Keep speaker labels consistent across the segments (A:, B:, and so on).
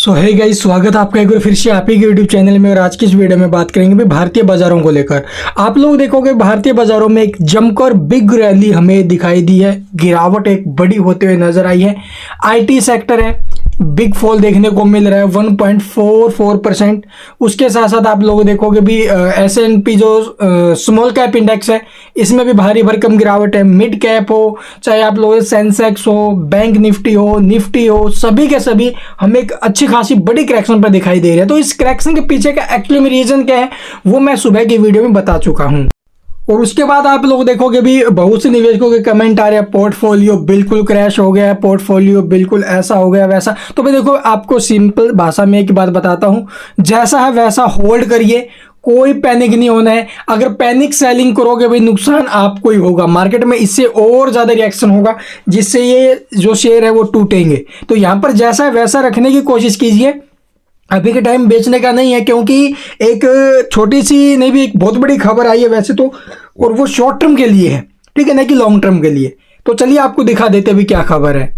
A: सो है गाइस, स्वागत है आपका एक बार फिर से आप ही के यूट्यूब चैनल में। और आज की इस वीडियो में बात करेंगे भाई भारतीय बाजारों को लेकर। आप लोग देखोगे भारतीय बाजारों में एक जमकर बिग रैली हमें दिखाई दी है, गिरावट एक बड़ी होते हुए नजर आई है। आईटी सेक्टर है, बिग फॉल देखने को मिल रहा है 1.44%। उसके साथ साथ आप लोग देखोगे भी S&P जो स्मॉल कैप इंडेक्स है इसमें भी भारी भरकम गिरावट है। मिड कैप हो, चाहे आप लोग सेंसेक्स हो, बैंक निफ्टी हो, सभी के सभी हमें एक अच्छी खासी बड़ी करेक्शन पर दिखाई दे रही है। तो इस करेक्शन के पीछे का एक्चुअली में रीजन क्या है वो मैं सुबह की वीडियो में बता चुका हूं। और उसके बाद आप लोग देखोगे भी बहुत से निवेशकों के कमेंट आ रहे हैं, पोर्टफोलियो बिल्कुल क्रैश हो गया है, पोर्टफोलियो बिल्कुल ऐसा हो गया वैसा। तो भाई देखो, आपको सिंपल भाषा में एक बात बताता हूं, जैसा है वैसा होल्ड करिए, कोई पैनिक नहीं होना है। अगर पैनिक सेलिंग करोगे भाई नुकसान आपको ही होगा, मार्केट में इससे और ज्यादा रिएक्शन होगा जिससे ये जो शेयर है वो टूटेंगे। तो यहां पर जैसा है वैसा रखने की कोशिश कीजिए, अभी के टाइम बेचने का नहीं है। क्योंकि एक छोटी सी नहीं भी एक बहुत बड़ी खबर आई है वैसे तो, और वो शॉर्ट टर्म के लिए है, ठीक है ना, कि लॉन्ग टर्म के लिए। तो चलिए आपको दिखा देते अभी क्या खबर है।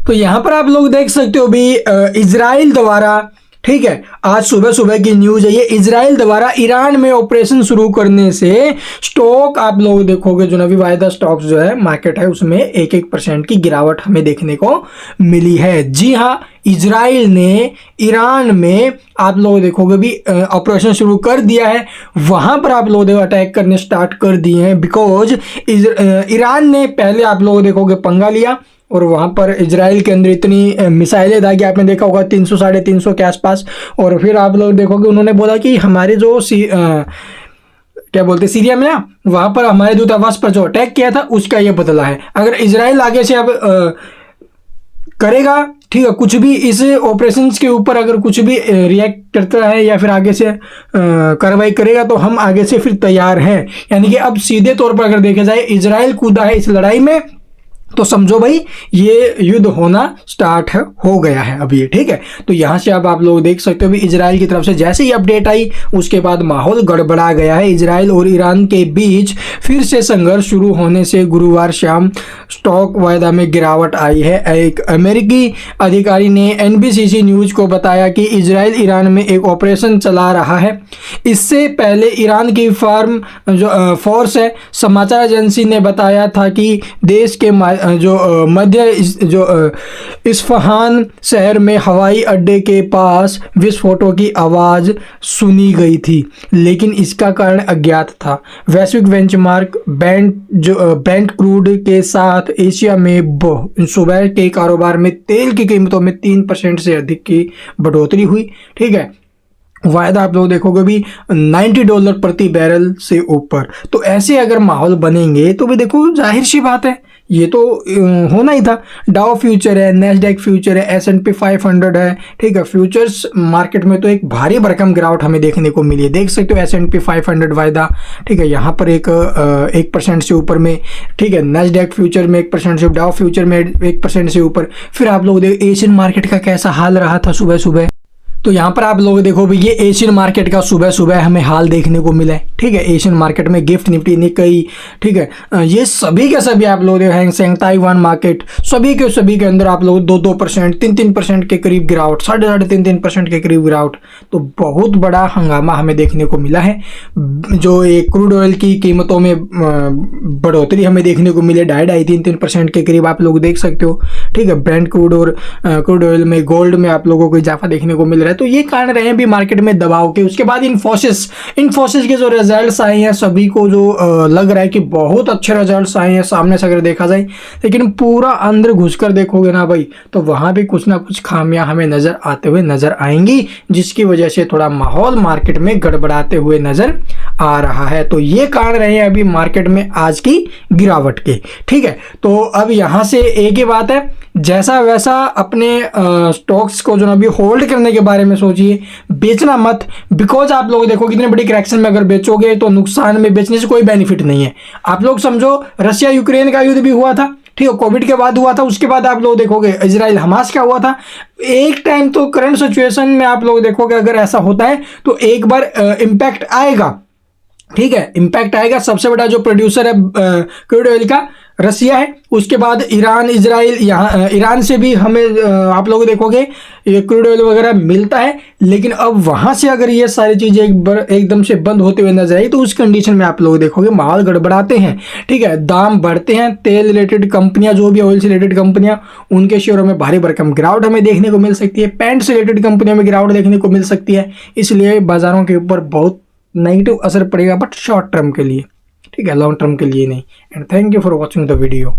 A: तो यहां पर आप लोग देख सकते हो भी इजराइल द्वारा, ठीक है, आज सुबह सुबह की न्यूज है ये, इजराइल द्वारा ईरान में ऑपरेशन शुरू करने से स्टॉक आप लोग देखोगे जो नवी वायदा स्टॉक्स जो है मार्केट है उसमें 1% की गिरावट हमें देखने को मिली है। जी हाँ, इजराइल ने ईरान में आप लोग देखोगे भी ऑपरेशन शुरू कर दिया है, वहां पर आप लोग अटैक करने स्टार्ट कर दिए हैं। बिकॉज ईरान ने पहले आप लोग देखोगे पंगा लिया और वहां पर इजराइल के अंदर इतनी मिसाइलें दागी, आपने देखा होगा 300 350 के आसपास। और फिर आप लोग देखोगे उन्होंने बोला कि हमारे जो क्या बोलते सीरिया में ना, वहां पर हमारे दूतावास पर जो अटैक किया था उसका ये बदला है। अगर इजराइल आगे से अब करेगा, ठीक है, कुछ भी इस ऑपरेशंस के ऊपर अगर कुछ भी रिएक्ट करता है या फिर आगे से कार्रवाई करेगा तो हम आगे से फिर तैयार हैं। यानी कि अब सीधे तौर पर अगर देखा जाए इजराइल कूदा है इस लड़ाई में, तो समझो भाई ये युद्ध होना स्टार्ट हो गया है अभी, ठीक है। तो यहां से अब आप लोग देख सकते हो भी इजराइल की तरफ से जैसे ही अपडेट आई उसके बाद माहौल गड़बड़ा गया है। इजराइल और ईरान के बीच फिर से संघर्ष शुरू होने से गुरुवार शाम स्टॉक वायदा में गिरावट आई है। एक अमेरिकी अधिकारी ने NBC न्यूज को बताया कि इजराइल ईरान में एक ऑपरेशन चला रहा है। इससे पहले ईरान की जो फोर्स है, समाचार एजेंसी ने बताया था कि देश के मध्य इस्फहान शहर में हवाई अड्डे के पास विस्फोटों की आवाज सुनी गई थी, लेकिन इसका कारण अज्ञात था। वैश्विक बेंचमार्क ब्रेंट क्रूड के साथ एशिया में सुबह के कारोबार में तेल की कीमतों में 3% से अधिक की बढ़ोतरी हुई, ठीक है। वायदा आप लोग देखोगे भी $90 प्रति बैरल से ऊपर। तो ऐसे अगर माहौल बनेंगे तो भी देखो जाहिर सी बात है ये तो होना ही था। डाउ फ्यूचर है, नैस्डैक फ्यूचर है, S&P 500 है, ठीक है। फ्यूचर्स मार्केट में तो एक भारी भरकम गिरावट हमें देखने को मिली है। देख सकते हो S&P 500 वायदा, ठीक है, यहाँ पर 1% से ऊपर में, ठीक है। नैस्डैक फ्यूचर में 1% से, डाउ फ्यूचर में 1% से ऊपर। फिर आप लोग देखो एशियन मार्केट का कैसा हाल रहा था सुबह सुबह। तो यहाँ पर आप लोग देखो भी ये एशियन मार्केट का सुबह सुबह हमें हाल देखने को मिला है, ठीक है। एशियन मार्केट में गिफ्ट निफ्टी निक्केई, ठीक है, ये सभी के सभी आप लोग हैंगसेंग ताइवान मार्केट सभी के अंदर आप लोग 2% 3% के करीब गिरावट, 3.5% के करीब गिरावट। तो बहुत बड़ा हंगामा हमें देखने को मिला है। जो एक क्रूड ऑयल की कीमतों में बढ़ोतरी हमें देखने को मिली 2.5-3% के करीब आप लोग देख सकते हो, ठीक है। ब्रेंट क्रूड और क्रूड ऑयल में, गोल्ड में आप लोगों को इजाफा देखने को मिल रहा है। तो ये कारण रहे भी मार्केट में दबाव के। उसके बाद इन्फोसिस के जो रिजल्ट्स आए हैं सभी को जो लग रहा है कि बहुत अच्छे रिजल्ट्स आए हैं सामने से अगर देखा जाए, लेकिन पूरा अंदर घुसकर देखोगे ना भाई तो वहां भी कुछ ना कुछ खामियां हमें नजर आते हुए नजर आएंगी, जिसकी वजह से थोड़ा माहौल मार्केट में गड़बड़ाते हुए नजर आ रहा है। तो ये कारण रहे हैं अभी मार्केट में आज की गिरावट के, ठीक है। तो अब यहां से एक ही बात है, जैसा वैसा अपने स्टॉक्स को जो अभी होल्ड करने के बारे में सोचिए, बेचना मत। बिकॉज आप लोग देखो कितनी बड़ी करेक्शन में अगर बेचोगे तो नुकसान में बेचने से कोई बेनिफिट नहीं है। आप लोग समझो रशिया यूक्रेन का युद्ध भी हुआ था, ठीक है, कोविड के बाद हुआ था। उसके बाद आप लोग देखोगे इजराइल हमास का हुआ था। एक टाइम तो करंट सिचुएशन में आप लोग देखोगे अगर ऐसा होता है तो एक बार इम्पैक्ट आएगा, ठीक है, इम्पैक्ट आएगा। सबसे बड़ा जो प्रोड्यूसर है क्रूड ऑयल का रसिया है, उसके बाद ईरान, इजराइल, यहाँ ईरान से भी हमें आप लोग देखोगे ये क्रूड ऑयल वगैरह मिलता है। लेकिन अब वहाँ से अगर ये सारी चीज़ें एकदम से बंद होते हुए नजर आई तो उस कंडीशन में आप लोग देखोगे माल गड़बड़ाते हैं, ठीक है, दाम बढ़ते हैं। तेल रिलेटेड कंपनियां जो भी ऑयल से रिलेटेड कंपनियां, उनके शेयरों में भारी भरकम गिरावट हमें देखने को मिल सकती है। पेंट से रिलेटेड कंपनियों में गिरावट देखने को मिल सकती है। इसलिए बाजारों के ऊपर बहुत नेगेटिव असर पड़ेगा, बट शॉर्ट टर्म के लिए, ठीक है, लॉन्ग टर्म के लिए नहीं। And thank you for watching the video.